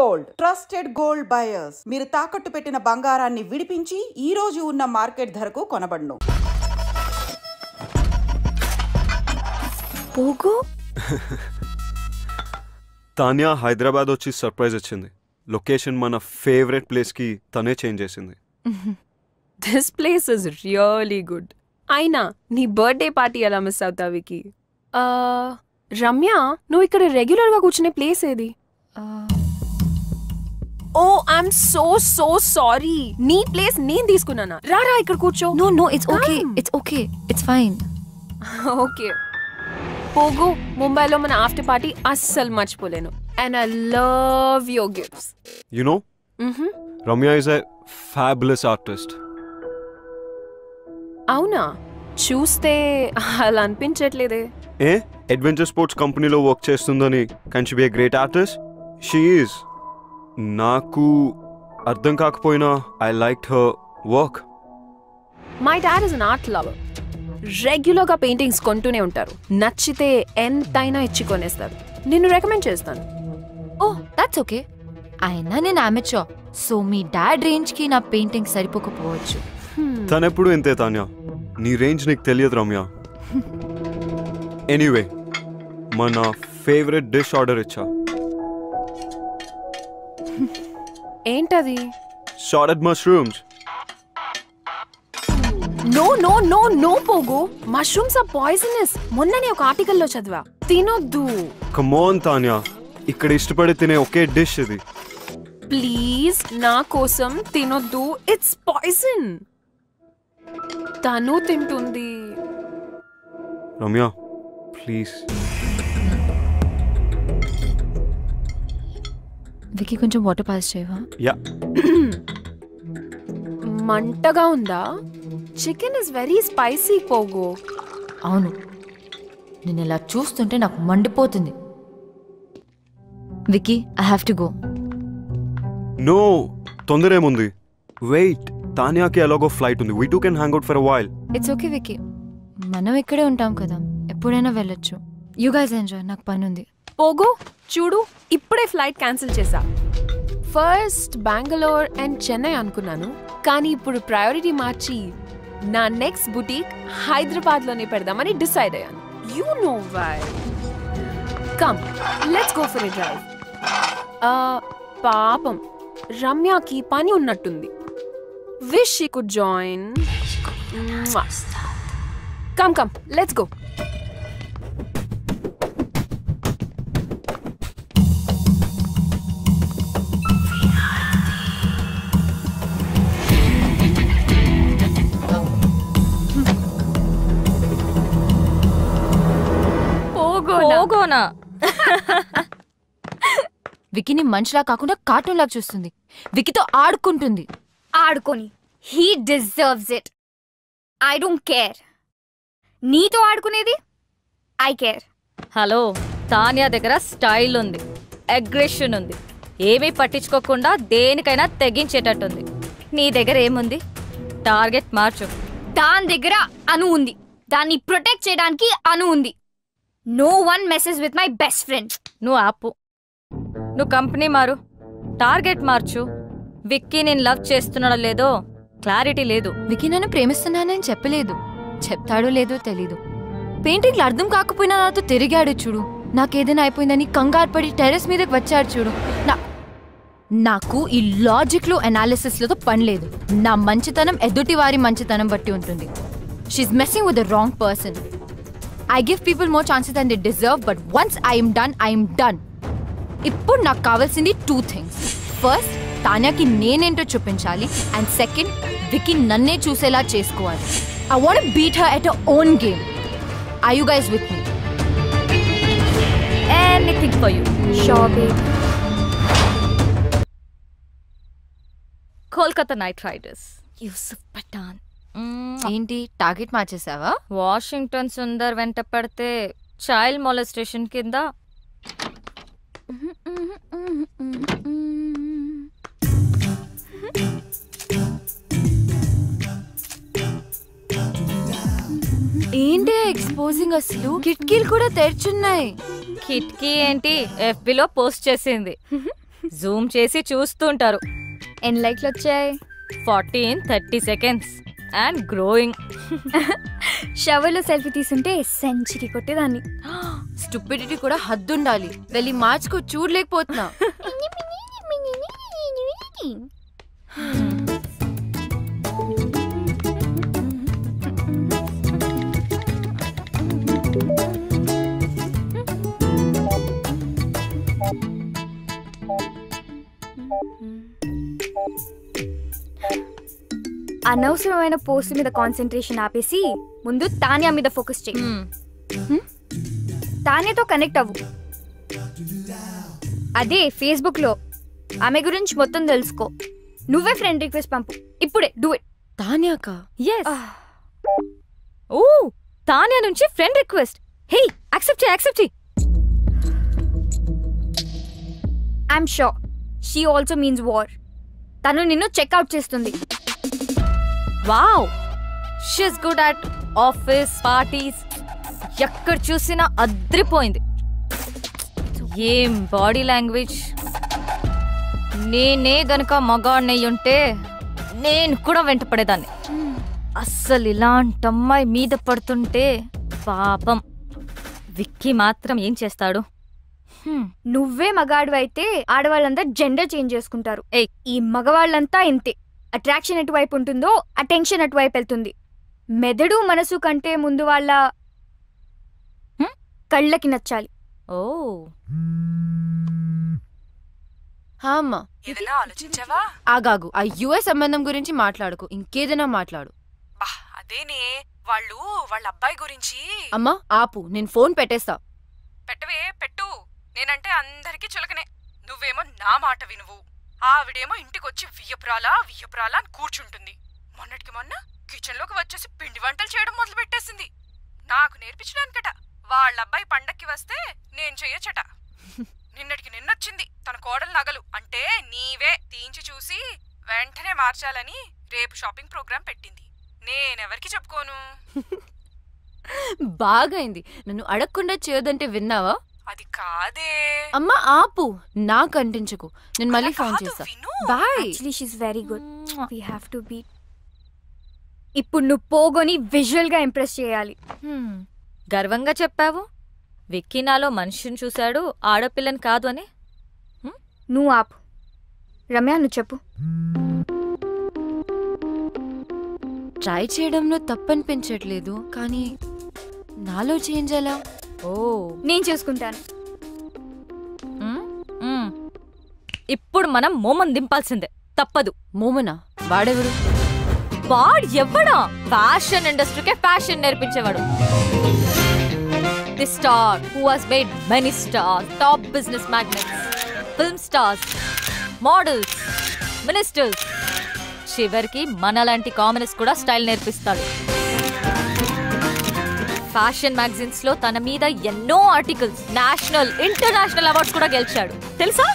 Gold, trusted gold buyers. మీరు తాకట్టు పెట్టిన బంగారాన్ని విడిపించి ఈ రోజు ఉన్న మార్కెట్ ధరకు కొనబడును. పోగో తాన్యా హైదరాబాద్ వచ్చి సర్ప్రైజ్ ఇచ్చింది. లొకేషన్ మన ఫేవరెట్ ప్లేస్ కి తనే చేంజ్ చేసింది. This place is really good. అయినా నీ బర్త్డే పార్టీ ఎలా మిస్ అవుతావు వికి? రమ్య, నువ్వు ఇక్కడ రెగ్యులర్ గా కూర్చునే ప్లేస్ ఏది? ఓ ఐఎమ్ సో సో సారీ, నీ ప్లేస్ నేను తీసుకున్నానా? రా ఇక్కడ కూర్చో. No, it's okay. It's okay. It's fine. Okay పోగు, ముంబైలో మన ఆఫ్టర్ పార్టీ అస్సలు మర్చిపోలేను. And I love your gifts. You know, Ramya is a fabulous artist. అవునా? చూస్తే అలా అనిపించట్లేదే. ఏ అడ్వెంచర్ స్పోర్ట్స్ కంపెనీలో వర్క్ చేస్తుందని can she be a great artist? She is. నాకు అర్థం కాకపోయినా I like her work. My dad is an art lover. Regular గా paintings కొంటూనే ఉంటారు. నచ్చితే ఎంతైనా ఇచ్చి కొనేస్తారు. నిన్ను రికమెండ్ చేస్తాను. Oh, that's okay. అయినా నేను amateur. సో మీ డాడ్ రేంజ్ కి నా పెయింటింగ్ సరిపోకపోవచ్చు. తనెప్పుడు ఇంతే తాన్యా, నీ రేంజ్ నీకు తెలియదు రమ్య. ఎనీవే, మన ఫేవరెట్ డిష్ ఆర్డర్ ఇచ్చా. ఏంటది? Sautéed mushrooms. నో పోగు, మష్రూమ్స్ ఆర్ పాయిజనస్. మొన్ననే ఒక ఆర్టికల్లో చదివా. తినొద్దు. కమ్ ఆన్ తాన్యా, ఇక్కడ ఇష్టపడి తినే ఒకే డిష్ ఇది. ప్లీజ్ నా కోసం తినొద్దు. It's poison. తను తింటుంది. రమ్య ప్లీజ్. వికీ కొంచెం వాటర్ పాస్ చేయవా? యా. మంటగా ఉందా? చికెన్ ఇస్ వెరీ స్పైసీ పోగు. అవును, నేను ఇలా చూస్తుంటే నాకు మండిపోతుంది. Vicky, I have to go. No, తొందర ఏముంది? వెయిట్, తాన్యాకి ఎలాగో ఫ్లైట్ ఉంది. We two can hang out for a while. It's okay Vicky, మనం ఇక్కడే ఉంటాం కదా, ఎప్పుడైనా వెళ్ళొచ్చు. యూ గైస్ ఎంజాయ్, నాకు పని ఉంది. పోగు చూడు, ఇప్పుడే ఫ్లైట్ క్యాన్సిల్ చేశా. ఫస్ట్ బెంగళూరు అండ్ చెన్నై అనుకున్నాను, కానీ ఇప్పుడు ప్రయారిటీ మార్చి నా నెక్స్ట్ బుటీక్ హైదరాబాద్ లోనే పెడదామని డిసైడ్ అయ్యాను. You know why. Come let's go for a drive. పాపం రమ్యకి పని ఉన్నట్టుంది. Wish she could join. Come let's go. పోగోనా? వికీని మనిషిలా కాకుండా కార్టూన్ లాగా చూస్తుంది. వికీతో ఆడుకుంటుంది. ఆడుకొని, he deserves it. I don't care. నీతో ఆడుకునేది ఐ కేర్. హలో, తాన్యా దగ్గర స్టైల్ ఉంది, అగ్రెషన్ ఉంది, ఏమీ పట్టించుకోకుండా దేనికైనా తెగించేటట్టుంది. నీ దగ్గర ఏముంది? టార్గెట్ మార్చు. దాని దగ్గర అను ఉంది, దాన్ని ప్రొటెక్ట్ చేయడానికి అను ఉంది. No one messes with my best friend. నువ్వు ఆపు. నువ్వు కంపెనీ మారు, టార్గెట్ మార్చు. విక్కీ నేను లవ్ చేస్తున్నాడో లేదో క్లారిటీ లేదు. వికీ నన్ను ప్రేమిస్తున్నానని చెప్పలేదు. చెప్తాడో లేదో తెలీదు. పెయింటింగ్లు అర్థం కాకపోయినా నాతో తిరిగాడు చూడు. నాకేదైనా అయిపోయిందని కంగారు పడి టెర్రస్ మీదకి వచ్చాడు చూడు. నాకు ఈ లాజిక్ లో అనాలిసిస్ లతో పని లేదు. నా మంచితనం ఎదుటి వారి మంచితనం బట్టి ఉంటుంది. She's messing with the wrong person. I give people more chances than they deserve, but once I am done, I am done. ఇప్పుడు నాకు కావాల్సింది 2 things. ఫస్ట్, తాన్యాకి నేనేంటో చూపించాలి. అండ్ సెకండ్, వికీ నన్నే చూసేలా చేసుకోవాలి. I want to beat her at her own game. Are you guys with me? Anything for you. Sure, babe. Kolkata Knight Riders, Yusuf Pathan. ఏంటి target మార్చేసావా? Washington Sundar వెంట పడితే చైల్డ్ మొలెస్టేషన్ కింద. ఏంటి ఎక్స్పోజింగ్ అసలు? కిటికీలు కూడా తెరుచున్నాయి. కిటికీ ఏంటి, FB లో పోస్ట్ చేసింది. జూమ్ చేసి చూస్తుంటారు. ఎన్ని లైక్లు వచ్చాయి? 40 in 30 seconds అండ్ గ్రోయింగ్. షవర్లో సెల్ఫీ తీసుంటే సెంచరీ కొట్టేదాన్ని. స్టూపిడిటీ కూడా హద్దుండాలి. వెళ్ళి మార్చుకో, చూడలేకపోతున్నా. అనవసరమైన పోస్ట్ మీద కాన్సన్ట్రేషన్ ఆపేసి ముందు తానియా మీద ఫోకస్ చేయి. తానియాతో కనెక్ట్ అవ్వు. అదే ఫేస్బుక్ లో ఆమె గురించి మొత్తం తెలుసుకో. నువ్వే ఫ్రెండ్ రిక్వెస్ట్ పంపు ఇప్పుడే. Do it. తాన్యాకా? ఎస్. ఓ, తానియా నుంచి ఫ్రెండ్ రిక్వెస్ట్. హే, యాక్సెప్ట్ చేయి. I'm sure she also means war. తను నిన్ను చెక్అవుట్ చేస్తుంది. Wow, she's good at office parties. ఎక్కడ చూసినా అద్రిపోయింది. ఏం బాడీ లాంగ్వేజ్. నేనే గనక మగాడినయ్యుంటే నేను కూడా వెంట పడేదాన్ని. అస్సలు ఇలాంటి అమ్మాయి మీద పడుతుంటే పాపం. విక్కీ మాత్రం ఏం చేస్తాడు? నువ్వే మగాడు అయితే ఆడవాళ్ళంతా జెండర్ చేంజ్ చేసుకుంటారు. ఈ మగవాళ్ళంతా ఇంతే. అట్రాక్షన్ ఎటువైపు ఉంటుందో అటెన్షన్ అటువైపు వెళ్తుంది. మెదడు మనసు కంటే ముందు వాళ్ళ కళ్ళకి నచ్చాలి. ఓ, అమ్మా ఏదైనా ఆలోచించావా? ఆగాగు. ఆ యుఎస్ సంబంధం గురించి మాట్లాడుకు, ఇంకేదైనా మాట్లాడు. అదేనే వాళ్ళు వాళ్ళ అబ్బాయి గురించి. అమ్మా ఆపు, నేను ఫోన్ పెట్టేస్తా. పెట్టవే పెట్టు. నేనంటే అందరికీ చులకనే. నువ్వేమో నా మాట వినువు. ఆవిడేమో ఇంటికొచ్చి వియ్యపురాలా అని కూర్చుంటుంది. మొన్నటికి మొన్న కిచెన్ లోకి వచ్చేసి పిండి వంటలు చేయడం మొదలు పెట్టేసింది. నాకు నేర్పించడానికట. వాళ్ళ అబ్బాయి పండక్కి వస్తే నేను చెయ్యొచ్చట. నిన్నటికి నిన్నొచ్చింది తన కోడలు నగలు అంటే నీవే తీయించి చూసి వెంటనే మార్చాలని రేపు షాపింగ్ ప్రోగ్రాం పెట్టింది. నేనెవరికి చెప్పుకోను. బాగైంది. నన్ను అడగకుండా చేయొద్దంటే విన్నావా? అది కాదే. అమ్మా ఆపు, నాకు అంటించకు. నేను మళ్ళీ ఫోన్ చేస్తా. Bye. Actually she is very good. We have to be. ఇప్పుడు నువ్వు పోగొని విజువల్ గా ఇంప్రెస్ చేయాలి. గర్వంగా చెప్పావు. విక్కీ నాలో మనిషిని చూశాడు, ఆడపిల్లని కాదు అని. నువ్వు ఆపు. రమ్య నువ్వు చెప్పు. ట్రై చేయడంలో తప్పనిపించట్లేదు, కానీ నాలో చేంజ్ ఎలా? ఓ, నేను చేసుకుంటాను. ఇప్పుడు మనం మోమన్ దింపాల్సిందే, తప్పదు. మోమనా? వాడెవరు? వాడు ఎవడా? ఫ్యాషన్ ఇండస్ట్రీకే ఫ్యాషన్ నేర్పించేవాడు. The star who has made many stars, top business magnets, film stars, models, ministers, చివరికి మనలాంటి కామనర్స్ కూడా స్టైల్ నేర్పిస్తాడు. ఫ్యాషన్ మ్యాగజైన్స్ లో తన మీద ఎన్నో ఆర్టికల్స్, నేషనల్ ఇంటర్నేషనల్ అవార్డ్స్ కూడా గెలిచాడు, తెలుసా?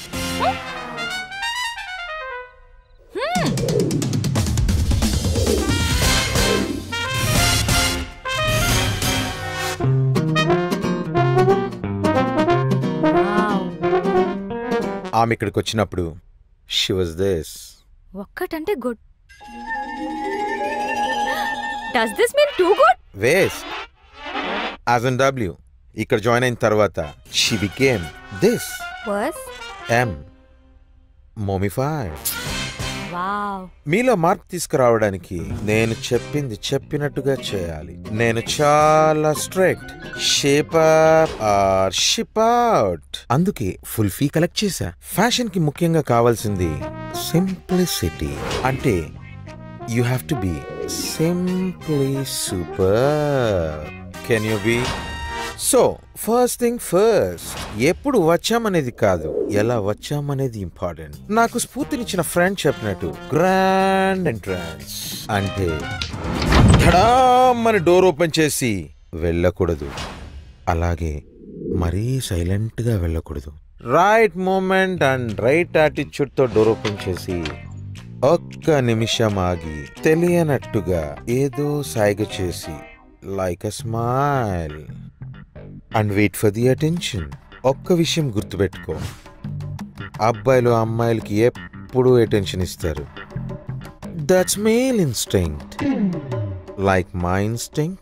ఆమె ఇక్కడికి వచ్చినప్పుడు షీ వాజ్ దిస్. ఒక్కటంటే good. Does this mean too good? Waste. As N W ఇక్కడ జాయిన్ అయిన తర్వాత she became this. Worse um mummified. Wow. మీలో మార్పు తీసుకురావడానికి నేను చెప్పింది చెప్పినట్టుగా చేయాలి. నేను చాలా strict. Shape up or ship out. అందుకే ఫుల్ ఫీ కలెక్ట్ చేశా. ఫ్యాషన్ కి ముఖ్యంగా కావాల్సింది సింప్లిసిటీ. అంటే you have to be simply super. Can you be? So first thing first, ఎప్పుడు వచ్చామనేది కాదు, ఎలా వచ్చామనేది ఇంపార్టెంట్. నాకు స్ఫూర్తినిచ్చిన ఫ్రెండ్ చెప్పినట్టు గ్రాండ్ ఎంట్రన్స్ అంటే ధడామని డోర్ ఓపెన్ చేసి వెళ్ళకూడదు, అలాగే మరీ సైలెంట్ గా వెళ్ళకూడదు. Right moment and right attitude తో డోర్ ఓపెన్ చేసి ఒక్క నిమిషం ఆగి తెలియనట్టుగా ఏదో సాయిగ చేసి like a smile and wait for the attention. ఒక్క విషయం గుర్తుపెట్టుకో, అబ్బాయిలు అమ్మాయిలకి ఎప్పుడూ అటెన్షన్ ఇస్తారు. That's male instinct. Like my instinct.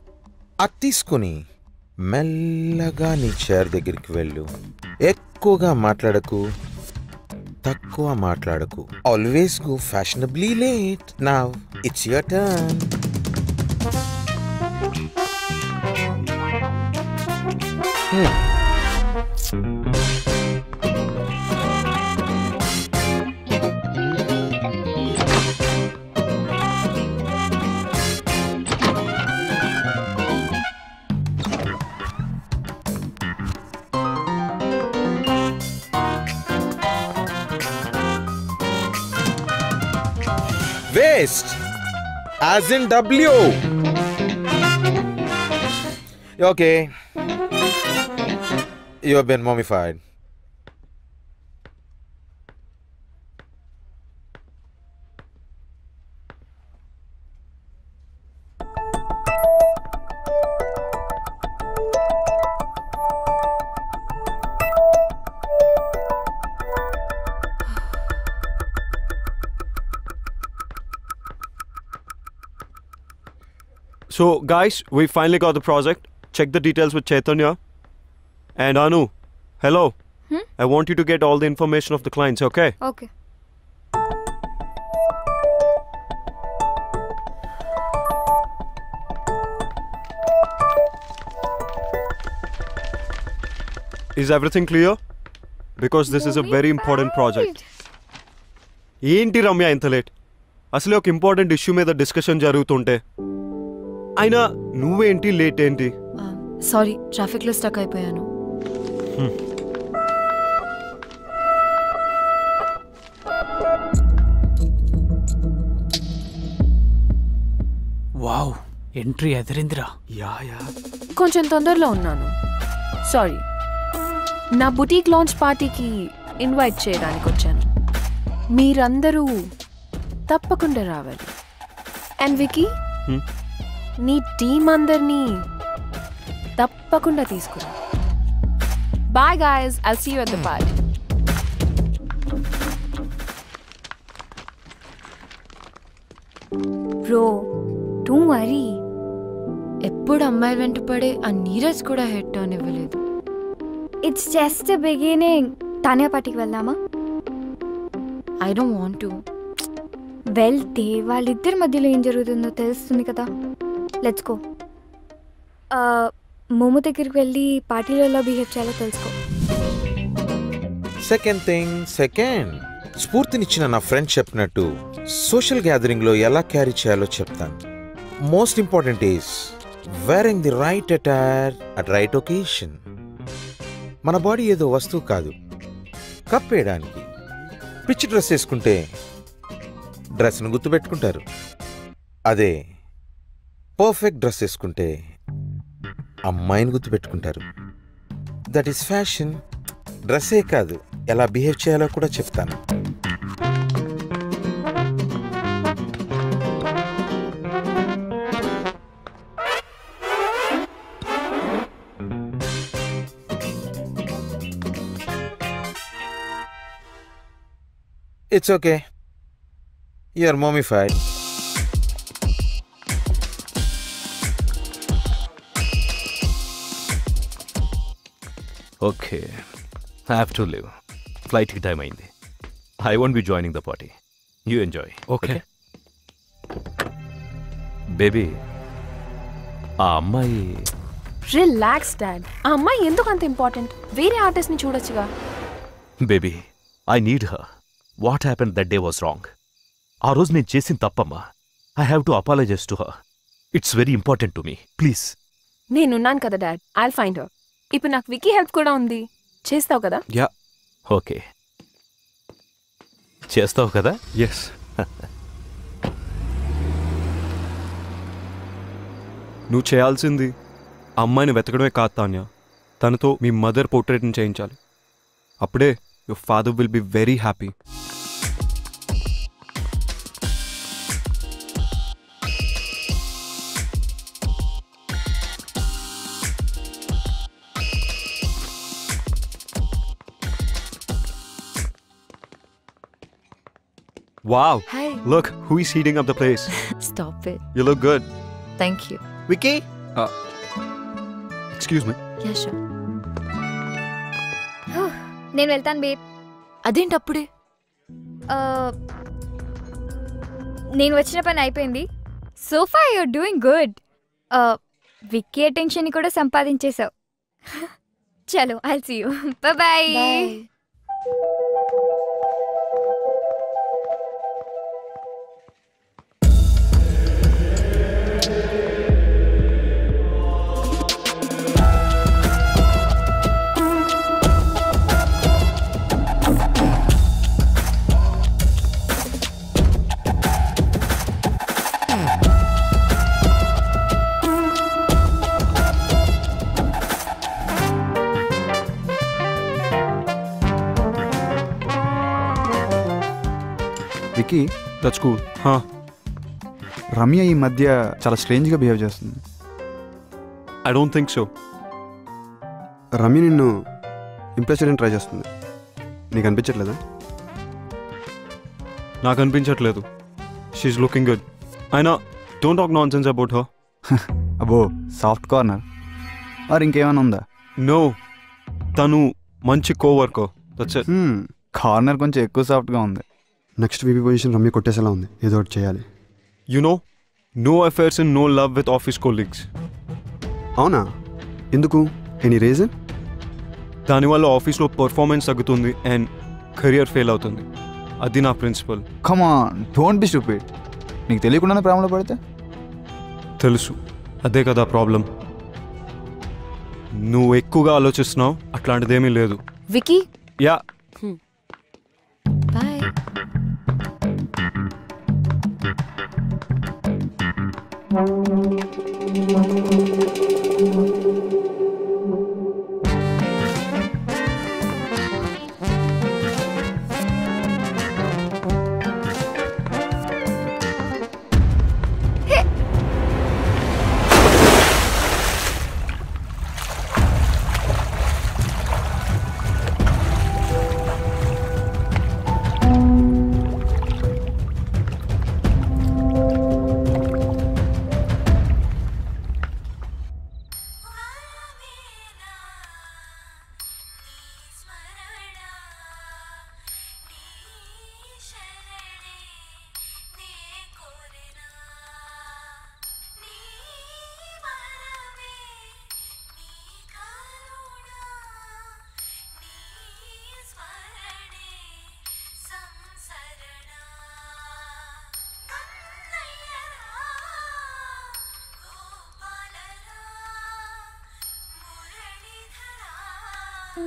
అది తీసుకుని మెల్లగా నీ చైర్ దగ్గరికి వెళ్ళు. ఎక్కువగా మాట్లాడకు, తక్కువ మాట్లాడకు. Always go fashionably late. Now it's your turn. Waste, as in W. Okay, you have been mummified. So, guys, we finally got the project. Check the details with Chaitanya. And Anu, hello. I want you to get all the information of the clients, okay? Okay. Is everything clear? Because this is a very important project. ఏంటి రమ్య ఇంత late? అసలే ఒక important issue మీద discussion జరుగుతుంటే అయినా నువ్వేంటి late ఏంటి? Sorry, ట్రాఫిక్లో స్టక్ అయిపోయాను. Wow, entry ఎదిరిందిరా. యా కొంచెం తొందరలో ఉన్నాను. సారీ. నా బుటీక్ లాంచ్ పార్టీకి ఇన్వైట్ చేయడానికి వచ్చాను. మీరందరూ తప్పకుండా రావాలి. అండ్ వికీ, నీ టీం అందరినీ తప్పకుండా తీసుకురా. Bye guys, I'll see you at the party. Bro, don't worry. ఎప్పుడు అమ్మాయిల వెంట పడే ఆ నీరజ్ కూడా హెడ్ టర్న్ ఇవ్వలేదు. It's just beginning. తానియా పార్టీకి వెళ్దామా? I don't want to. వెళ్తే వాళ్ళిద్దరి మధ్యలో ఏం జరుగుతుందో తెలుస్తుంది కదా. Let's go. మోమో దగ్గరికి వెళ్ళి పార్టీలో ఎలా బిహేవ్ చేయాలో తెలుసుకో. సెకండ్ స్ఫూర్తినిచ్చిన నా ఫ్రెండ్ చెప్పినట్టు సోషల్ గ్యాదరింగ్లో ఎలా క్యారీ చేయాలో చెప్తాను. Most important is wearing the right attire at right occasion. మన బాడీ ఏదో వస్తువు కాదు, కప్పేయడానికి. పిచ్చి డ్రెస్ వేసుకుంటే డ్రెస్ను గుర్తుపెట్టుకుంటారు. అదే పర్ఫెక్ట్ డ్రెస్ వేసుకుంటే అమ్మాయిని గుర్తుపెట్టుకుంటారు. That is fashion. డ్రెస్సే కాదు, ఎలా బిహేవ్ చేయాలో కూడా చెప్తాను. ఇట్స్ ఓకే, యు ఆర్ మోమిఫైడ్. Okay, I have to leave. Flight ki time ayindi. I won't be joining the party. You enjoy. Okay. Baby, ఆ అమ్మాయి. Relax dad. ఆ అమ్మాయి ఎందుకు అంత ఇంపార్టెంట్? వేరే ఆర్టిస్ట్ ని చూడొచ్చుగా. Baby, I need her. What happened that day was wrong. ఆ రోజు నేను చేసిన తప్పమ్మా. I have to apologize to her. It's very important to me. Please. నేనున్నాను కదా డాడ్. I'll find her. ఇప్పుడు నాకు వికీ హెల్ప్ కూడా ఉంది. చేస్తావు కదా? యా. ఓకే, చేస్తావు కదా? ఎస్. నువ్వు చేయాల్సింది అమ్మాయిని వెతకడమే కాదు తాన్యా, తనతో మీ మదర్ పోర్ట్రేట్ని చేయించాలి. అప్పుడే your father will be very happy. Wow. Hi. Look, who is heating up the place? Stop it. You look good. Thank you. Vicky? Excuse me. Yeah, sure. నేను వెళ్తాను బేబ్. అదేంటి అప్పుడే? నేను వచ్చిన పని అయిపోయింది. So far you're doing good. Vicky attention కూడా సంపాదించేశావు. చలో I'll see you. Bye. Vicky, That's cool. Huh? Ramya ఈ మధ్య చాలా స్ట్రేంజ్గా బిహేవ్ చేస్తుంది. I don't think so. Ramya నిన్ను ఇంప్రెస్ చేయడానికి ట్రై చేస్తుంది. నీకు అనిపించట్లేదా? నాకు అనిపించట్లేదు. She's looking good. అయినా don't talk nonsense about her. అబ్బో, సాఫ్ట్ కార్నర్ మరి ఇంకేమైనా ఉందా? No. తను మంచి కోవర్కర్. That's it. కార్నర్ కొంచెం ఎక్కువ సాఫ్ట్గా ఉంది. నెక్స్ట్ వీపీ పొజిషన్ రమ్య కొట్టేసేలా ఉంది. ఏదో ఒకటి చేయాలి. You know, no affairs and no love with office colleagues. అవునా? ఎందుకు? Any reason? దానివల్ల ఆఫీస్లో పర్ఫార్మెన్స్ తగ్గుతుంది అండ్ కెరియర్ ఫెయిల్ అవుతుంది. అది నా principle. Come on, don't be stupid. నీకు తెలియకుండానే ప్రాబ్లం పడితే? తెలుసు, అదే కదా ప్రాబ్లం. నువ్వు ఎక్కువగా ఆలోచిస్తున్నావు. అట్లాంటిదేమీ లేదు. Vicky, yeah. Bye.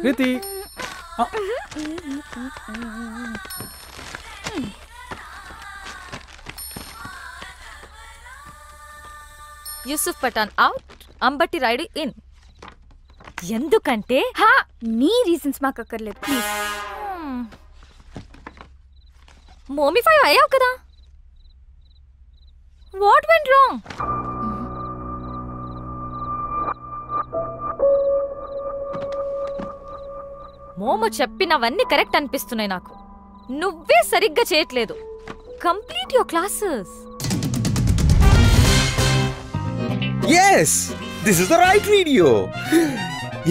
Reeti, Yusuf Pathan out, Ambati Rayudu in. ఎందుకంటే నీ రీజన్స్ మాకు అక్కర్లేదు ప్లీజ్. మోమిఫై అయ్యావు కదా. What went wrong? మోమో చెప్పినవన్నీ కరెక్ట్ అనిపిస్తున్నాయి నాకు. నువ్వే సరిగ్గా చేయట్లేదు. Complete your classes. Yes, this is the right video.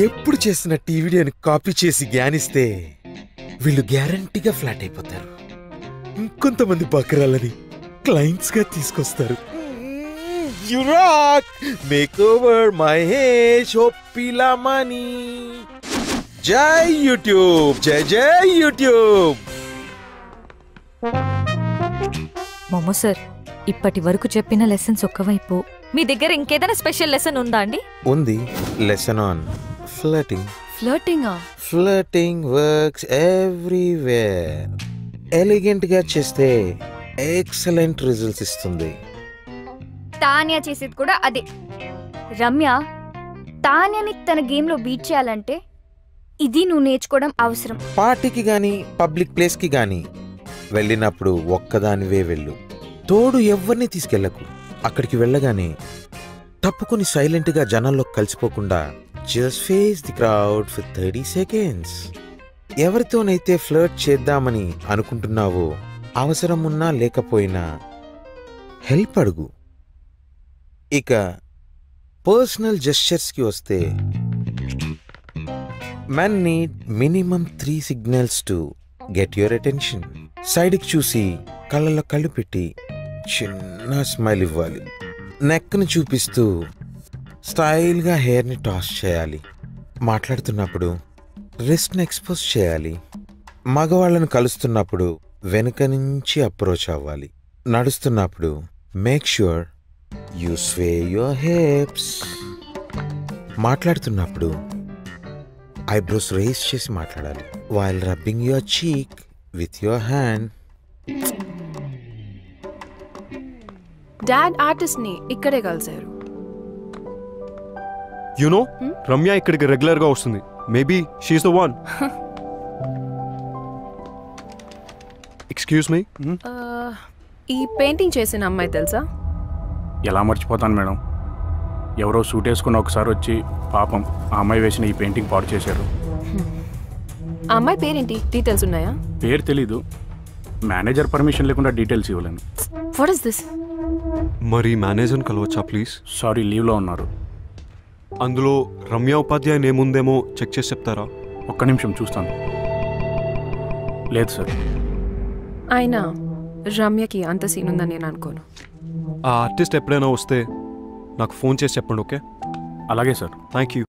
ఎప్పుడు చేసిన టీ వీడియోని కాపీ చేసి జ్ఞానిస్తే వీళ్ళు గ్యారంటీగా ఫ్లాట్ అయిపోతారు. ఇంకొంతమంది బకరాలని క్లయింట్స్ గా తీసుకొస్తారు. You rock! Makeover Mahesh Oppilamani. జై యూట్యూబ్, జై జై యూట్యూబ్. మోమో సార్, ఇప్పటి వరకు చెప్పిన లెసన్స్ ఒక్కవైపు, మీ దగ్గర ఇంకేదైనా స్పెషల్ లెసన్ ఉందా అండి? ఉంది. Lesson on flirting. ఫ్లర్టింగా? Flirting works everywhere. ఎలిగెంట్ గా చేస్తే ఎక్సలెంట్ రిజల్ట్స్ ఇస్తుంది. తాన్యా చేసేది కూడా అదే. రమ్య తాన్యాని తన గేమ్ లో బీట్ చేయాలంటే ఇది నువ్వు నేర్చుకోవడం అవసరం. పార్టీకి గాని పబ్లిక్ ప్లేస్ కి గాని వెళ్ళినప్పుడు ఒక్కదానివే వెళ్ళు. తోడు ఎవరిని తీసుకెళ్లకు. అక్కడికి వెళ్ళగానే తప్పుకొని సైలెంట్ గా జనాల్లో కలిసిపోకుండా just face the crowd for 30 seconds. ఎవరితోనైతే ఫ్లర్ట్ చేద్దామని అనుకుంటున్నావో అవసరం ఉన్నా లేకపోయినా హెల్ప్ అడుగు. ఇక పర్సనల్ జెస్చర్స్కి వస్తే men need minimum 3 signals to get your attention. సైడ్కి చూసి కళ్ళలో కళ్ళు పెట్టి చిన్న స్మైల్ ఇవ్వాలి. నెక్ని చూపిస్తూ స్టైల్గా హెయిర్ని టాస్ చేయాలి. మాట్లాడుతున్నప్పుడు రిస్ట్ని ఎక్స్పోజ్ చేయాలి. మగవాళ్ళను కలుస్తున్నప్పుడు వెనుక నుంచి అప్రోచ్ అవ్వాలి. నడుస్తున్నప్పుడు make sure you sway your hips. మాట్లాడుతున్నప్పుడు ఐబ్రోస్ రేస్ చేసి మాట్లాడాలి. While rubbing your cheek with your hand. Dad ఆర్టిస్ట్ని ఇక్కడే కలిశారు. యునో రమ్య ఇక్కడికి రెగ్యులర్గా వస్తుంది. Maybe she is the one. Excuse me, ఈ పెయింటింగ్ చేసిన అమ్మాయి తెలుసా? ఎలా మర్చిపోతాను మేడం. ఎవరో సూట్ వేసుకుని ఒకసారి వచ్చి పాపం ఆ అమ్మాయి వేసిన ఈ పెయింటింగ్ పాడు చేశారు. ఆ అమ్మాయి పేరేంటి? డీటెయిల్స్ ఉన్నాయా? పేరు తెలీదు. మేనేజర్ పర్మిషన్ లేకుండా డీటెయిల్స్ ఇవ్వలేను. What is this? మరి మేనేజర్ని కలవచ్చా ప్లీజ్? సారీ, లీవ్లో ఉన్నారు. అందులో రమ్య ఉపాధ్యాయుని ఏముందేమో చెక్ చేసి చెప్తారా? ఒక్క నిమిషం చూస్తాను. లేదు సార్. అయినా రమ్యకి అంత సీన్ ఉందని నేను అనుకోను. ఆ ఆర్టిస్ట్ ఎప్పుడైనా వస్తే నాకు ఫోన్ చేసి చెప్పండి. ఓకే? అలాగే sir. Thank you.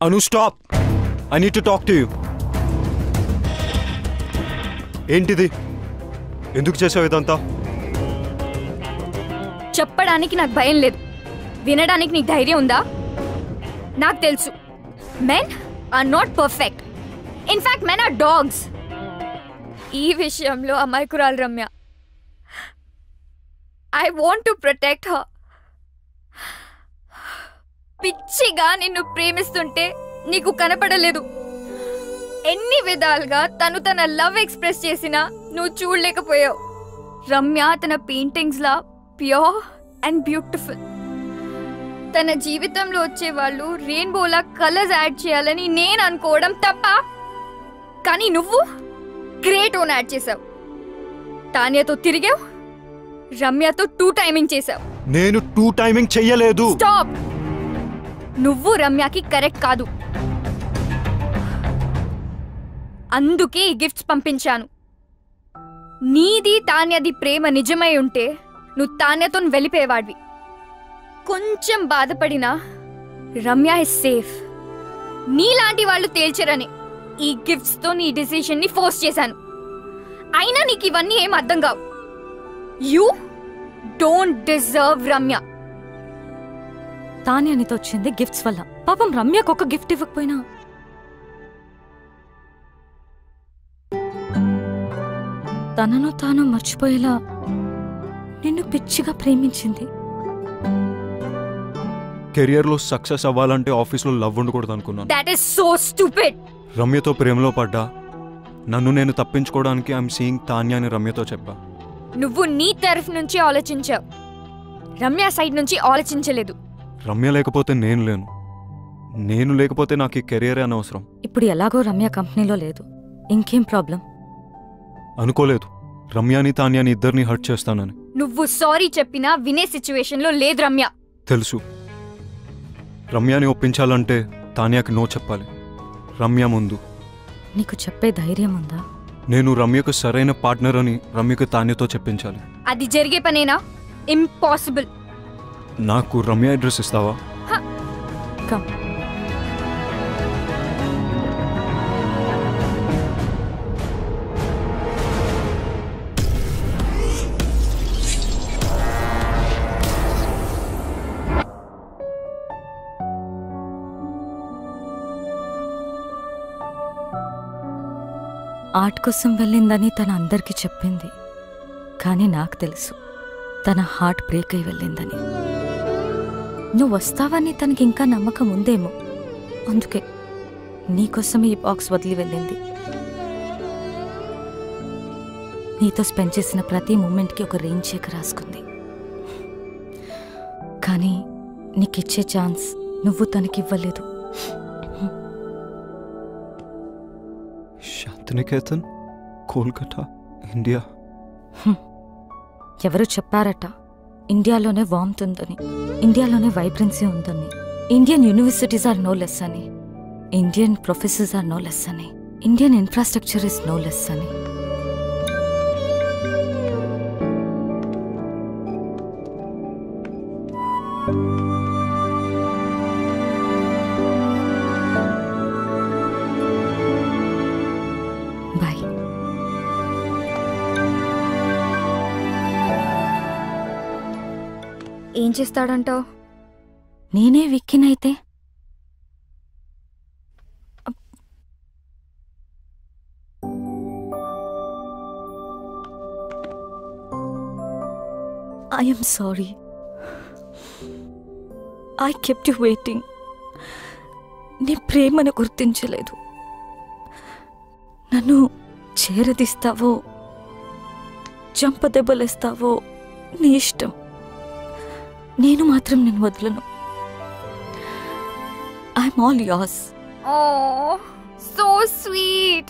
Anu stop. I need to talk to you. ఏంటిది? ఎందుకు చేసావు ఇదంతా? చెప్పడానికి నాకు భయం లేదు. వినడానికి నీకు ధైర్యం ఉందా? నాకు తెలుసు men are not perfect. In fact men are dogs. ఈ విషయంలో అమాయకురాలు Ramya. I want to protect her. పిచ్చిగా నిన్ను ప్రేమిస్తుంటే నీకు కనపడలేదు. ఎన్ని విధాలుగా తన లవ్ ఎక్స్ప్రెస్ చేసినా నువ్వు చూడలేకపోయావు. రమ్య తన paintings law pure and beautiful. తన జీవితంలో వచ్చే వాళ్ళు రెయిన్బోలా కలర్స్ యాడ్ చేయాలని నేను అనుకోవడం తప్ప. కానీ నువ్వు గ్రేట్ ఓన్ యాడ్ చేసావు. తాన్యతో తిరిగావు, రమ్యతో 2 టైమింగ్ చేసావు. నేను 2 టైమింగ్ చెయ్యలేదు. స్టాప్. నువ్వు రమ్యకి కరెక్ట్ కాదు. అందుకే ఈ గిఫ్ట్స్ పంపించాను. నీది తాన్యది ప్రేమ నిజమై ఉంటే నువ్వు తాన్యతో వెళ్ళిపోయేవాడివి. కొంచెం బాధపడినా రమ్య ఇస్ సేఫ్. నీలాంటి వాళ్ళు తేల్చరని ఈ గిఫ్ట్స్ తో నీ డిసిషన్ ని ఫోర్స్ చేశాను. అయినా నీకు ఇవన్నీ ఏం అర్థం కావు. You don't deserve Ramya. తానే అనితో వచ్చింది గిఫ్ట్స్ వల్ల. పాపం రమ్యకు ఒక గిఫ్ట్ ఇవ్వకపోయినా తనను తాను మర్చిపోయేలా నిన్ను పిచ్చిగా ప్రేమించింది. కెరియర్లో సక్సెస్ అవ్వాలంటే ఆఫీస్లో లవ్ ఉండకూడదు అనుకున్నాను. That is so stupid. రమ్యతో ప్రేమలో పడ్డా. నన్ను నేను తప్పించుకోవడానికి ఐఎమ్ సీయింగ్ తాన్య అని రమ్యతో చెప్పా. నువ్వు నీ తరఫు నుంచి ఆలోచించావు, రమ్య సైడ్ నుంచి ఆలోచించలేదు. రమ్య లేకపోతే నేను లేను. నేను లేకపోతే నాకు ఈ కెరియరే అనవసరం. ఇప్పుడు ఎలాగో రమ్య కంపెనీలో లేదు. ఇంకేం ప్రాబ్లం? అనుకోలేదు రమ్యాని తాన్యాని ఇద్దరిని హర్ట్ చేస్తానని. నువ్వు సారీ చెప్పినా వినే సిచ్యువేషన్ లో లేదు రమ్య. తెలుసు. రమ్యాని ఒప్పించాలంటే తాన్యాకి నో చెప్పాలి. రమ్య ముందు. నీకు చెప్పే ధైర్యం ఉందా? నేను రమ్యకు సరైన పార్ట్నర్ అని రమ్యకు తాన్యతో చెప్పించాలి. అది జరిగే పనేనా? ఇంపాసిబుల్. నాకు రమ్య అడ్రస్ ఇస్తావా? కమ్. ఆర్ట్ కోసం వెళ్ళిందని తన అందరికీ చెప్పింది. కానీ నాకు తెలుసు తన హార్ట్ బ్రేక్ అయి వెళ్ళిందని. నువ్వు వస్తావని తనకి ఇంకా నమ్మకం ఉందేమో. అందుకే నీకోసం ఈ బాక్స్ వదిలి వెళ్ళింది. నీతో స్పెండ్ చేసిన ప్రతి మూమెంట్కి ఒక రెయిన్ చెక్ రాసుకుంది. కానీ నీకిచ్చే ఛాన్స్ నువ్వు తనకివ్వలేదు. శాంతినికేతన్, కోల్కతా, ఇండియా. ఎవరు చెప్పారట ఇండియాలోనే వార్మ్త్ ఉందని, ఇండియాలోనే వైబ్రెన్సీ ఉందని, Indian universities are no less అని, Indian professors are no less అని, Indian infrastructure is no less అని. బాయ్. ఏం చేస్తాడంటావు? నేనే విక్కినైతే I am sorry. I kept you waiting. నీ ప్రేమను గుర్తించలేదు. నన్ను చేరదీస్తావో చంపదెబ్బలేస్తావో నీ ఇష్టం. నేను మాత్రం నేను వదలను. I'm all yours. Oh, so sweet.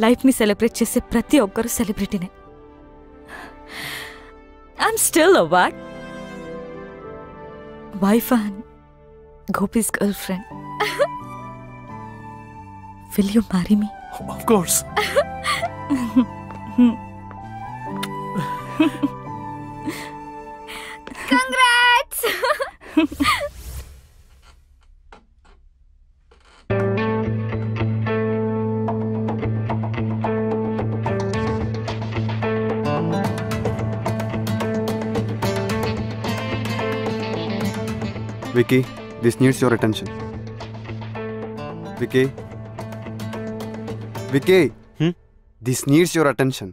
లైఫ్ని సెలబ్రేట్ చేసే ప్రతి ఒక్కరూ సెలబ్రిటీనే. I'm still a what? Wife and Gopi's girlfriend. Will you marry me? Of course. Congrats. Vicky, this needs your attention. Vicky? Vicky? This needs your attention.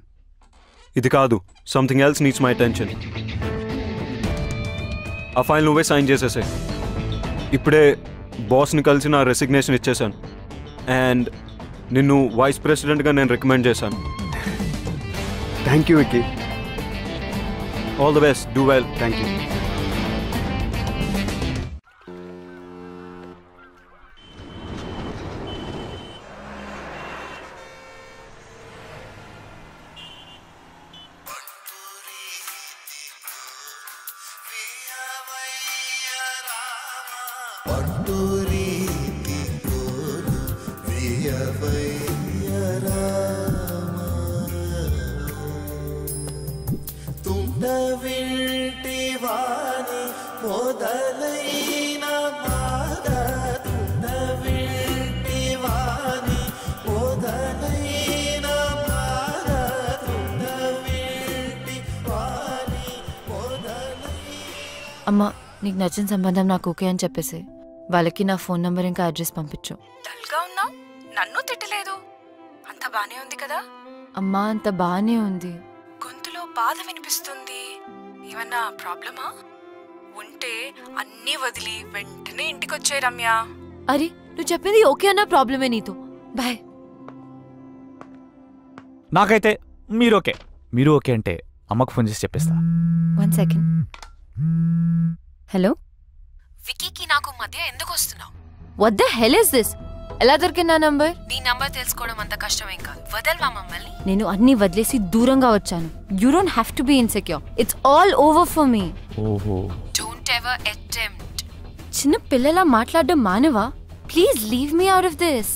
ఇది కాదు, something else needs my attention. ఆ file నువ్వే sign చేసేసే. ఇప్పుడే బాస్ని కలిసి నా resignation ఇచ్చేసాను and నిన్ను vice ప్రెసిడెంట్గా నేను రికమెండ్ చేశాను. Thank you, Vicky. All the best, do well. Thank you. అమ్మా, నీకు నచ్చిన సంబంధం నాకు ఓకే అని చెప్పేసి వాళ్ళకి నా ఫోన్ నంబర్ ఇంకా అడ్రస్ పంపించు. డల్గా ఉన్నావు, నన్ను తిట్టలేదు. అంత బానే ఉంది కదా? అమ్మా, అంత బానే ఉంది. గొంతులో బాధ వినిపిస్తుంది. ఏమన్నా ప్రాబ్లమా? ఉంటే అన్నీ వదిలి వెంటనే ఇంటికొచ్చే రమ్య. అరే, నువ్వు చెప్పింది ఓకే అన్న ప్రాబ్లమే నీతో. బాయ్. నాకైతే మీరు ఓకే. మీరు ఓకే అంటే అమ్మకు ఫోన్ చేసి చెప్పేస్తా. 1 సెకండ్. హలో, విక్కీకి నాకు మధ్య ఎందుకు వస్తున్నావు? What the hell is this? ఎలా దొరికింది నా నంబర్? నీ నంబర్ తెలుసుకోవడం అంత కష్టమేం కాదు. వదల్వా మమ్మల్ని. నేను అన్ని వదిలేసి దూరంగా వచ్చాను. You don't have to be insecure. It's all over for me. ఓహో. Don't ever attempt. చిన్న పిల్లలా మాట్లాడడం మానవా? Please leave me out of this.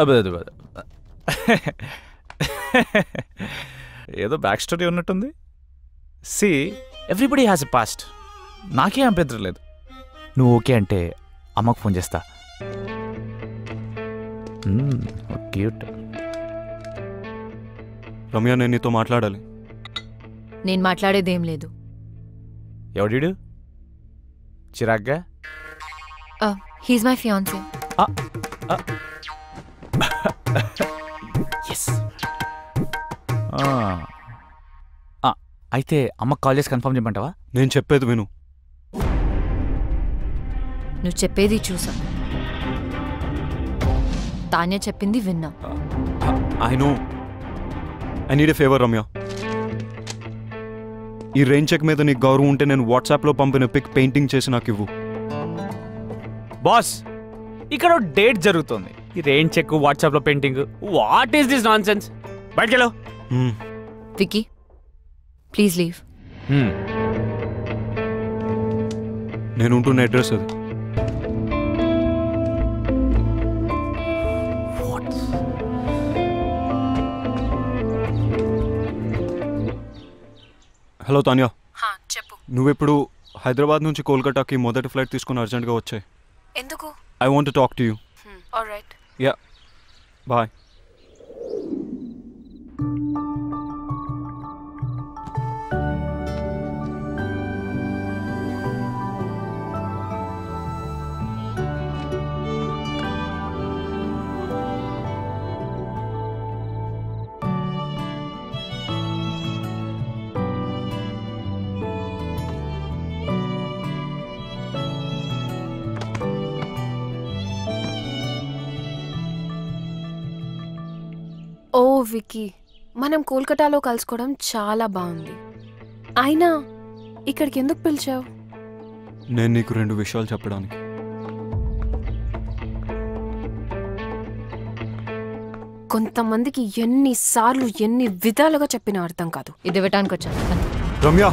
అబ్బే ఏదో బ్యాక్ స్టోరీ ఉన్నట్టుంది. See, everybody has a past. నాకే అభ్యంతరం లేదు. నువ్వు ఓకే అంటే అమ్మకు ఫోన్ చేస్తా. క్యూట్. రమ్య, నేను నీతో మాట్లాడాలి. నేను మాట్లాడేదేం లేదు. ఎవడీడు? చిరాగ్గా? He's my fiancee. ఎస్. అయితే అమ్మకు కాల్ చేసి కన్ఫర్మ్ చేయమంటావా? నేను చెప్పేది విను. నువ్వు చెప్పేది చూసా, తాన్య చెప్పింది విన్నా. I know. I need a favour Ramya. ఈ రెయిన్ చెక్ మీద నీకు గౌరవం ఉంటే నేను వాట్సాప్లో పంపిన పిక్ పెయింటింగ్ చేసి నాకు ఇవ్వు. బాస్, ఇక్కడ డేట్ జరుగుతుంది. ఈ రెయిన్ చెక్, వాట్సాప్లో painting, what is this nonsense? బయటకెళ్ళు. Vicky, please leave. నేను ఉంటున్న అడ్రస్ అది. హలో తాన్యా, చెప్పు. నువ్వెప్పుడు హైదరాబాద్ నుంచి కోల్కతాకి మొదటి ఫ్లైట్ తీసుకుని అర్జెంట్గా వచ్చాయి. ఎందుకు? I want to talk to you. Alright. Yeah, bye. Oh Vicky, మనం కోల్కతాలో కలుసుకోవడం చాలా బాగుంది. అయినా ఇక్కడికి ఎందుకు పిలిచావు? నేను నీకు 2 విషయాలు చెప్పడానికి. కొంతమందికి ఎన్నిసార్లు ఎన్ని విధాలుగా చెప్పినా అర్థం కాదు. ఇది ఇవ్వటానికి వచ్చాను. రమ్య,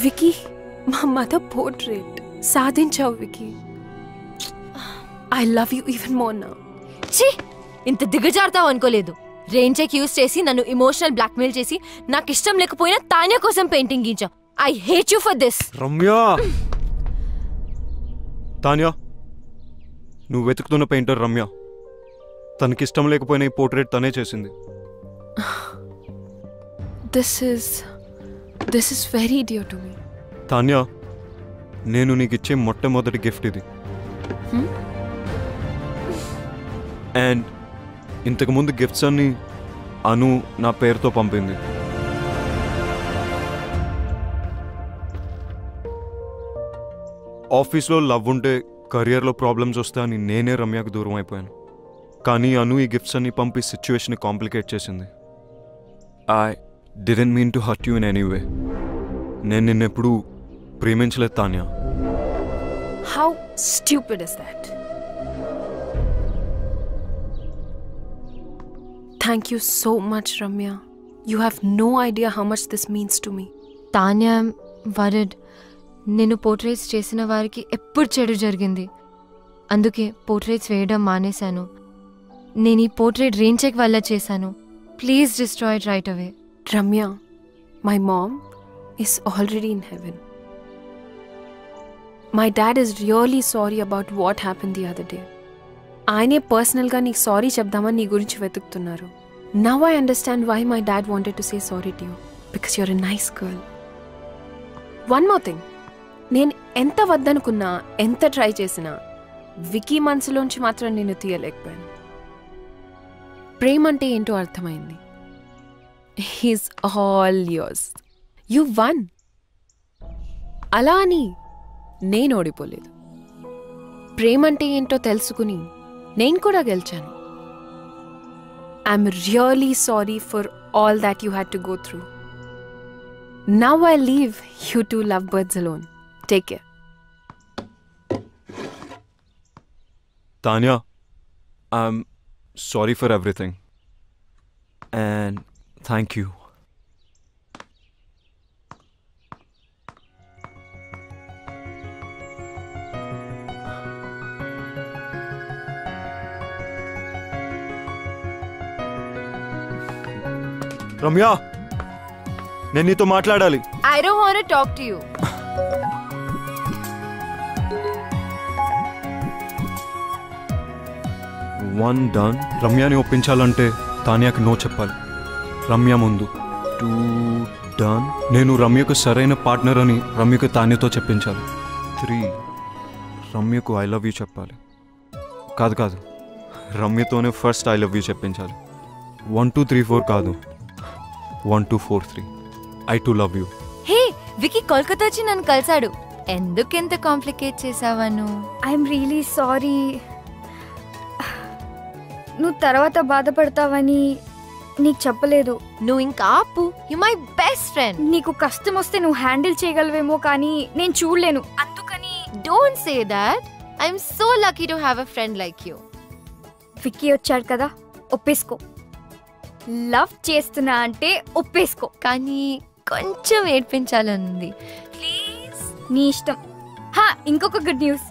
వికీ, మా మదర్ పోర్ట్రేట్ సాధించావు Vicky. I love you even more now. ఛీ, ఇంత దిగజారుతావు అనుకోలేదు. రెయిన్ చెక్ యూస్ చేసి నన్ను ఇమోషనల్ బ్లాక్మెయిల్ చేసి నాకు ఇష్టం లేకపోయినా తాన్యా కోసం పెయింటింగ్ గీంచావు. I hate you for this. Ramya, Tanya, నువ్వు వెతుకుతున్న పెయింటర్ రమ్య. తనకిష్టం లేకపోయినా ఈ పోర్ట్రేట్ తనే చేసింది. This is very dear to me. Tanya, నేను నీకు ఇచ్చే మొట్టమొదటి గిఫ్ట్ ఇది. అండ్ ఇంతకుముందు గిఫ్ట్స్ అన్ని అను నా పేరుతో పంపింది. ఆఫీస్లో లవ్ ఉంటే కెరియర్లో ప్రాబ్లమ్స్ వస్తాయని నేనే రమ్యకు దూరం అయిపోయాను. కానీ అను ఈ గిఫ్ట్స్ అన్ని పంపి సిచ్యువేషన్ కాంప్లికేట్ చేసింది. I didn't mean to hurt you in any way. నేను నిన్నెప్పుడు ప్రేమించలేదు Tanya. How stupid is that? Thank you so much Ramya. You have no idea how much this means to me. Tanya వరడ్, నేను పోర్ట్రేట్స్ చేసిన వారికి ఎప్పుడు చెడు జరిగింది. అందుకే పోర్ట్రేట్స్ వేయడం మానేశాను. నేను ఈ పోర్ట్రేట్ రెయిన్ చెక్ వల్ల చేశాను. Please destroy it right away. Ramya, my mom is already in heaven. My dad is really sorry about what happened the other day. ఆయనే పర్సనల్గా నీకు సారీ చెప్దామని నీ గురించి వెతుకుతున్నారు. Now I understand why my dad wanted to say sorry to you. Because you're a nice girl. One more thing. నేను ఎంత వద్దనుకున్నా, ఎంత ట్రై చేసినా వికీ మనసులోంచి మాత్రం నేను తీయలేకపోయాను. ప్రేమ అంటే ఏంటో అర్థమైంది. He's all yours. You won. అలా అని నేను ఓడిపోలేదు. ప్రేమంటే ఏంటో తెలుసుకుని నేను కూడా గెలిచాను. I'm really sorry for all that you had to go through. Now I leave you to love birds alone. Take care. Tanya, I'm sorry for everything. And thank you. Ramya, నేను నీతో మాట్లాడాలి. I don't want to talk to you. One done. రమ్యని ఒప్పించాలంటే తాన్యాకి no చెప్పాలి. రమ్య ముందు. 2 done. నేను రమ్యకు సరైన పార్ట్నర్ అని రమ్యకు తాన్యతో చెప్పించాలి. 3 రమ్యకు ఐ లవ్ యూ చెప్పాలి. కాదు రమ్యతోనే ఫస్ట్ ఐ లవ్ యూ చెప్పించాలి. 1 2 3 4 కాదు, 1 2 4 3 I too love you. Hey, Vicky Kolkata వచ్చి నన్ను కలిసాడు. ఎందుకెంత కాంప్లికేట్ చేసావా నువ్వు? I'm really sorry. నువ్వు తర్వాత బాధపడతావని నీకు చెప్పలేదు. నువ్వు ఇంకా ఆపు. You my best friend. నీకు కష్టం వస్తే నువ్వు హ్యాండిల్ చేయగలవేమో కానీ నేను చూడలేను. అందుకని don't say that. I'm so lucky to have a friend like you. Vicky వచ్చాడు కదా, ఒప్పేసుకో. లవ్ చేస్తున్నా అంటే ఒప్పేసుకో. కానీ కొంచెం ఏడ్పించాలనుంది. ప్లీజ్ నీ ఇష్టం. ఇంకొక గుడ్ న్యూస్,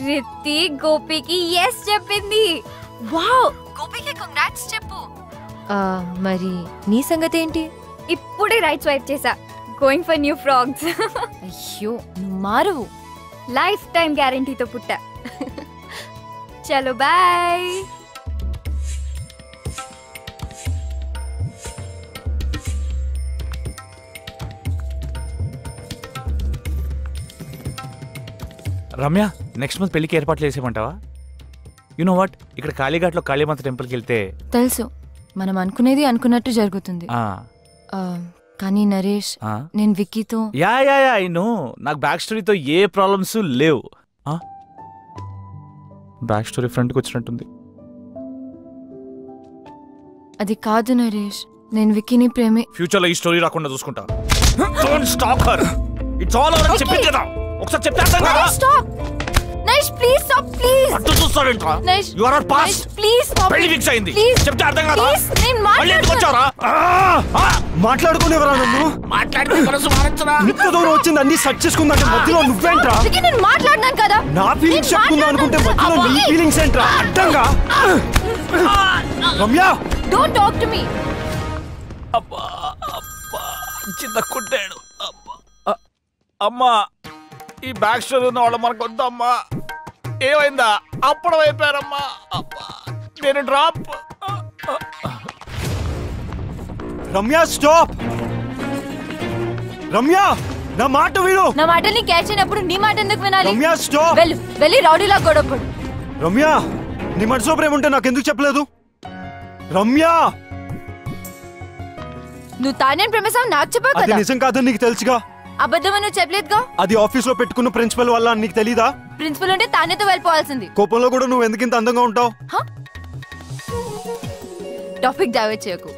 రిత్తి గోపికి ఎస్ చెప్పింది. వావ్, గోపికి కంగ్రాట్స్ చెప్పు. మరి నీ సంగతి ఏంటి? ఇప్పుడే రైట్ స్వైప్ చేసా. Going for new frogs. అయ్యో నువ్వు మారు. లైఫ్ టైం గ్యారంటీతో పుట్టా. చలో బాయ్. రమ్య, నెక్స్ట్ మంత్ పెళ్లికి ఏర్పాట్లు చేసేమంటావా? యు నో వాట్, ఇక్కడ కాళీఘాట్లో కాళీమాత టెంపుల్కి వెళ్తే తెలుసు మనం అనుకునేది అనుకున్నట్టు జరుగుతుంది. కానీ నరేష్, నేను విక్కీతో యా ఐ నో, నాకు బ్యాక్ స్టోరీతో ఏ ప్రాబ్లమ్స్ లేవు. బ్యాక్ స్టోరీ ఫ్రంట్కి వచ్చినట్టుంది. అది కాదు నరేష్, నేను విక్కీని ప్రేమే. ఫ్యూచర్ లో ఈ స్టోరీ రాకుండా చూసుకుంటా. Don't stop her. It's all over అని చెప్పింది కదా, ఒకసారి చెప్తాను కదా. Stop Naresh, please stop, please. అటు చూస్తావేంట్రా? You are past. Please stop. పెళ్లి ఫిక్స్ అయింది, చెప్తే అర్థం కాదా? నేను మళ్ళీ ఎందుకు వచ్చారా? మాట్లాడుకునేవరా నన్ను? మాట్లాడుకునే మనసు మారచ్చరా? ఇంత దూరం వచ్చింది అన్ని సెట్ చేసుకుందంటే మధ్యలో నువ్వేంట్రా? నేను మాట్లాడినాను కదా. నా ఫీలింగ్స్ చెప్పుకుందాం అనుకుంటే మధ్యలో నీ ఫీలింగ్స్ ఏంట్రా? అడ్డంగా. Ramya, don't talk to me. అబ్బా అబ్బా, చిన్న కుట్టాడు. అబ్బా అమ్మా, ఈ బ్యాక్ స్టోరీ ఉన్న వాళ్ళు మనకు వద్దమ్మా. ఏమైందా? అప్పుడు అయిపోయారమ్మా. అబ్బా, నేను డ్రాప్. రమ్య స్టాప్. రమ్య, నా మాట విను. నా మాటల్ని క్యాచ్ అయినప్పుడు నీ మాట ఎందుకు వినాలి? రమ్య స్టాప్. వెళ్ళి రౌడీలా గొడవపడు. రమ్య, నీ మనసులో ప్రేమ ఉంటే నాకెందుకు చెప్పలేదు? రమ్య, నువ్వు తానేం ప్రేమిస్తావు నాకు చెప్పావు అది కదా. నిజం కాదని నీకు తెలుసుగా. అబద్ధమని నువ్వు చెప్పలేదుగా. అది ఆఫీస్ లో పెట్టుకున్న ప్రిన్సిపల్ వల్ల నీకు తెలీదా? ప్రిన్సిపల్ ఉంటే తానేతో వెళ్ళిపోవాల్సింది. కోపంలో కూడా నువ్వు ఎందుకు ఇంత అందంగా ఉంటావు? టాపిక్ డైవర్ట్ చేయకు.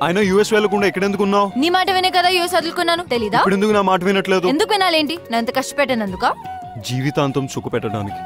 ఆయన యూఎస్ వెళ్ళకుండా ఇక్కడ ఎందుకు ఉన్నావు? నీ మాట వినే కదా యూఎస్ వదులుకున్నాను, తెలీదా? ఇప్పుడు ఎందుకు నా మాట వినట్లేదు? ఎందుకు వినాలేంటి? నేను ఎంత కష్టపెట్టానందుక? జీవితాంతం సుఖ పెట్టడానికి.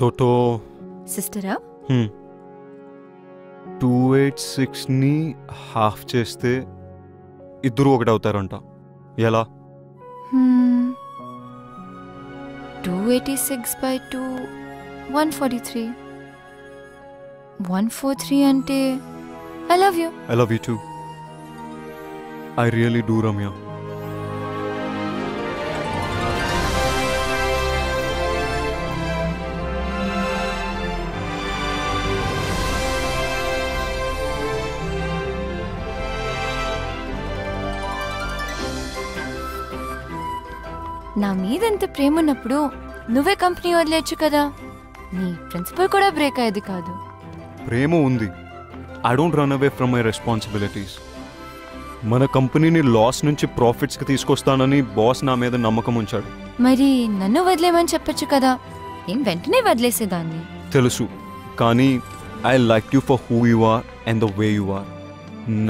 టోటో సిస్టరా? 286 ని హాఫ్ చేస్తే ఇద్దరు ఒకటి అవుతారంట. ఎలా? 286 by 2 143. 143 అంటే I love you. I love you two. I really do Ramya. నా మీద ఎంత ప్రేమ ఉన్నప్పుడు నువ్వే కంపెనీ వదిలేచ్చు కదా. నీ ప్రిన్సిపల్ కూడా బ్రేక్ అయ్యేది కాదు. ప్రేమ ఉంది. I don't run away from my responsibilities. మన కంపెనీని లాస్ నుంచి ప్రాఫిట్స్కి తీసుకొస్తానని బాస్ నా మీద నమ్మకం ఉంచాడు. మరి నన్ను వదిలేమని చెప్పొచ్చు కదా. ఏం వెంటనే వదిలేసేదాన్ని. తెలుసు, కానీ I like you for who you are and the way you are.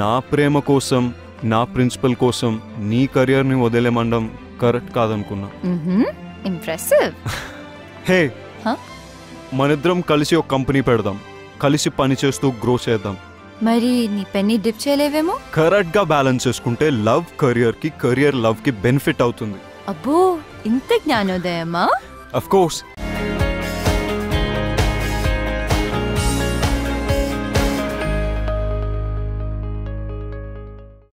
నా ప్రేమ కోసం, నా ప్రిన్సిపల్ కోసం నీ కెరియర్ని వదిలేమండం కరెక్ట్ కాదనుకున్నా. ఇంప్రెసివ్. హే, మనిద్దరం కలిసి ఒక కంపెనీ పెడదాం, కలిసి పని చేస్తూ గ్రో చేద్దాం. మరి నీ పెన్ని డిప్ చేయలేవేమో. కరెక్ట్ గా బ్యాలెన్స్ చేసుకుంటే లవ్ కెరియర్ కి, కెరియర్ లవ్ కి బెనిఫిట్ అవుతుంది. అబ్బో, ఇంత జ్ఞానోదయమా? Of course.